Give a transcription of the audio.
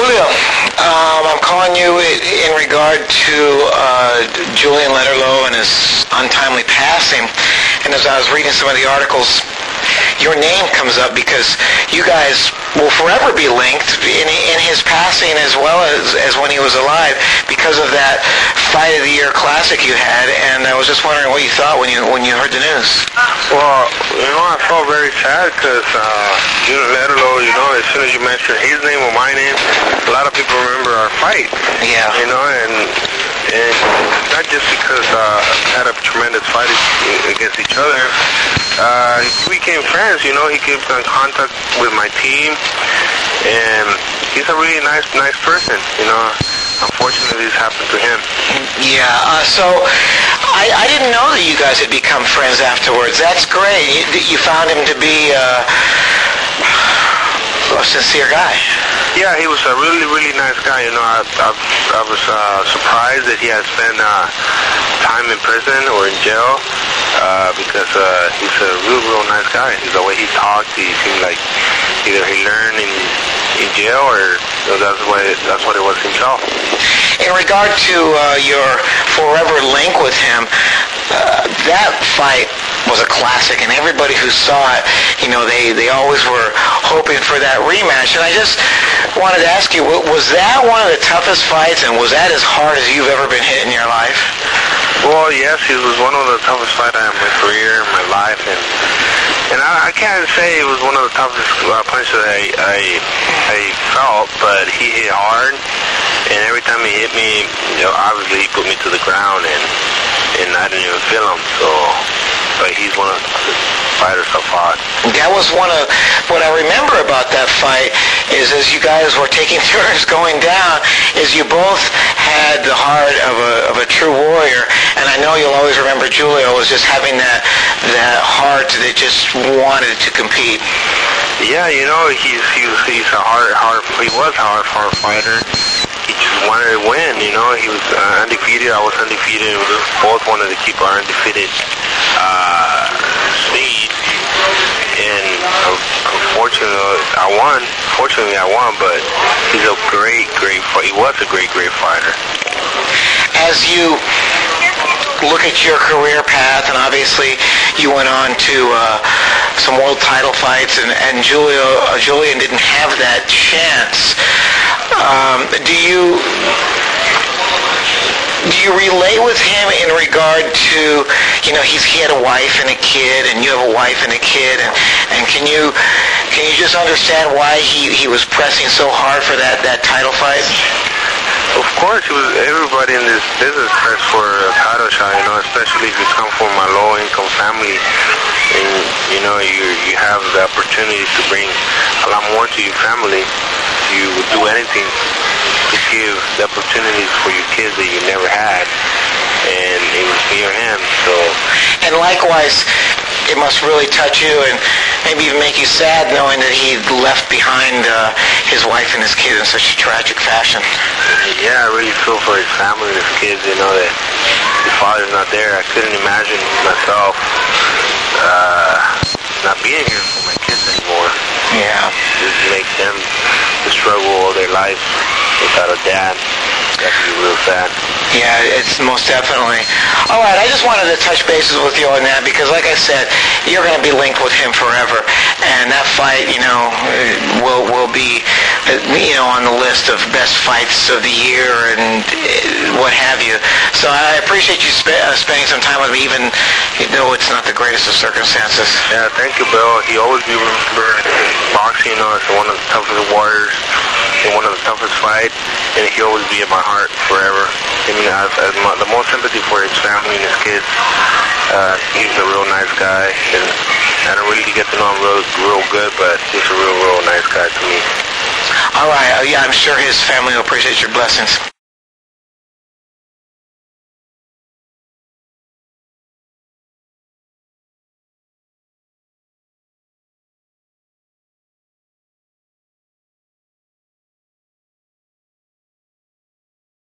Julio, I'm calling you in regard to Julian Letterlough and his untimely passing. And as I was reading some of the articles, your name comes up because you guys will forever be linked in his passing as well as when he was alive because of that Fight of the Year Classic you had. And I was just wondering what you thought when you heard the news. Well, I felt very sad because Julian Letterlough, as soon as you mentioned his name or my name, a lot of people remember our fight. Yeah. And not just because had a tremendous fight against each other. We became friends. He keeps in contact with my team, and he's a really nice person. Unfortunately, this happened to him. Yeah. So I didn't know that you guys had become friends afterwards. That's great. You found him to be a sincere guy. Yeah, he was a really, really nice guy. I was surprised that he had spent time in prison or in jail because he's a real nice guy. The way he talked, he seemed like either he learned in jail or that's what it was himself. In regard to your forever link with him, that fight was a classic, and everybody who saw it, they always were hoping for that rematch. And I just wanted to ask you, was that one of the toughest fights, and was that as hard as you've ever been hit in your life? Well, yes, it was one of the toughest fights in my career, in my life, and I can't say it was one of the toughest punches I felt, but he hit hard, and every time he hit me, obviously he put me to the ground, and I didn't even feel him, but he's one of the fighters I fought. That was one of what I remember about that fight is as you guys were taking turns going down, is you both had the heart of a true warrior, and I know you'll always remember Julio as just having that heart that just wanted to compete. Yeah, he was a hard fighter. He just wanted to win, he was undefeated, I was undefeated, we both wanted to keep our undefeated speed, and unfortunately I won, but he's a great fighter. He was a great fighter. As you look at your career path, and obviously you went on to some world title fights, and Julian didn't have that chance. Do you relate with him in regard to, he had a wife and a kid, and you have a wife and a kid, and can you just understand why he was pressing so hard for that title fight? Of course, everybody in this business press for a title shot, especially if you come from a low-income family, and you have the opportunity to bring a lot more to your family. You would do anything to give the opportunities for your kids that you never had, and it was me or him. And likewise, it must really touch you and maybe even make you sad knowing that he left behind his wife and his kid in such a tragic fashion. Yeah, I really feel for his family and his kids, that his father's not there. I couldn't imagine myself not being here for my kids anymore. Yeah. It makes them to struggle all their life without a dad. That could be real sad. Yeah, it's most definitely. All right, I just wanted to touch bases with you on that because, like I said, you're going to be linked with him forever, and that fight, will be, on the list of best fights of the year and what have you. So I appreciate you spending some time with me, even though it's not the greatest of circumstances. Yeah, thank you, Bill. He always be remembered boxing, as one of the toughest warriors and one of the toughest fights, and he'll always be in my heart forever. I have the most sympathy for his family and his kids. He's a real nice guy, and I don't really get to know him real good, but he's a real nice guy to me. All right. Yeah, I'm sure his family will appreciate your blessings.